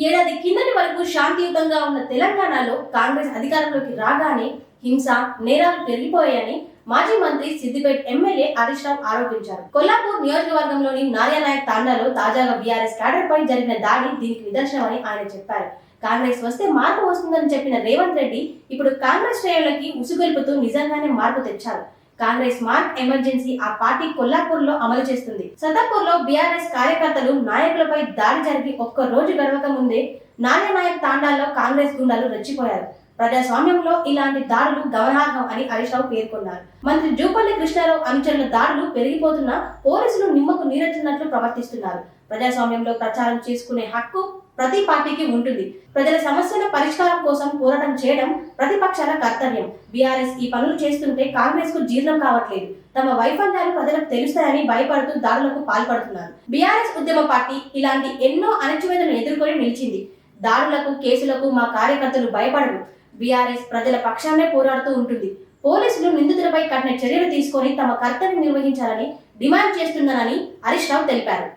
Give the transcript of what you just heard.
ఏడాది కిందటి వరకు శాంతియుతంగా ఉన్న తెలంగాణలో కాంగ్రెస్ అధికారంలోకి రాగానే హింస, నేరాలు పెరిగిపోయాయని మాజీ మంత్రి సిద్దిపేట ఎమ్మెల్యే హరీష్ రావు ఆరోపించారు. కొల్లాపూర్ నియోజకవర్గంలోని నార్యానాయక్ తాండాలో తాజాగా బీఆర్ఎస్ క్యాడర్ పై జరిగిన దాడి దీనికి నిదర్శనమని ఆయన చెప్పారు. కాంగ్రెస్ వస్తే మార్పు వస్తుందని చెప్పిన రేవంత్ రెడ్డి ఇప్పుడు కాంగ్రెస్ శ్రేణులకి ఉసుగొల్పుతూ నిజంగానే మార్పు తెచ్చారు. కాంగ్రెస్ మార్క్ ఎమర్జెన్సీ ఆ పార్టీ కొల్లాపూర్ లో అమలు చేస్తుంది. సతాపూర్ లో బీఆర్ఎస్ కార్యకర్తలు నాయకులపై దాడి జరిగి ఒక్క రోజు గడవక ముందే నార్యానాయక్ తాండాల్లో కాంగ్రెస్ గుండాలు రెచ్చిపోయారు. ప్రజాస్వామ్యంలో ఇలాంటి దాడులు గమనార్హం అని హరీష్ రావు పేర్కొన్నారు. మంత్రి జూపల్లి కృష్ణారావు అనుచరుల దాడులు పెరిగిపోతున్నా పోలీసులు నిమ్మకు నీరెత్తినట్లు ప్రవర్తిస్తున్నారు. ప్రజాస్వామ్యంలో ప్రచారం చేసుకునే హక్కు ప్రతి పార్టీకి ఉంటుంది. ప్రజల సమస్యల పరిష్కారం కోసం పోరాటం చేయడం ప్రతిపక్షాల కర్తవ్యం. బీఆర్ఎస్ ఈ పనులు చేస్తుంటే కాంగ్రెస్ కు జీర్ణం కావట్లేదు. తమ వైఫల్యాలు ప్రజలకు తెలుస్తాయని భయపడుతూ దాడులకు పాల్పడుతున్నారు. బీఆర్ఎస్ ఉద్యమ పార్టీ ఇలాంటి ఎన్నో అణచివేతలను ఎదుర్కొని నిలిచింది. దాడులకు, కేసులకు మా కార్యకర్తలు భయపడరు. బీఆర్ఎస్ ప్రజల పక్షాన్నే పోరాడుతూ ఉంటుంది. పోలీసులు నిందితులపై కఠిన చర్యలు తీసుకొని తమ కర్తవ్యం నిర్వహించాలని డిమాండ్ చేస్తున్నానని హరీష్ రావు తెలిపారు.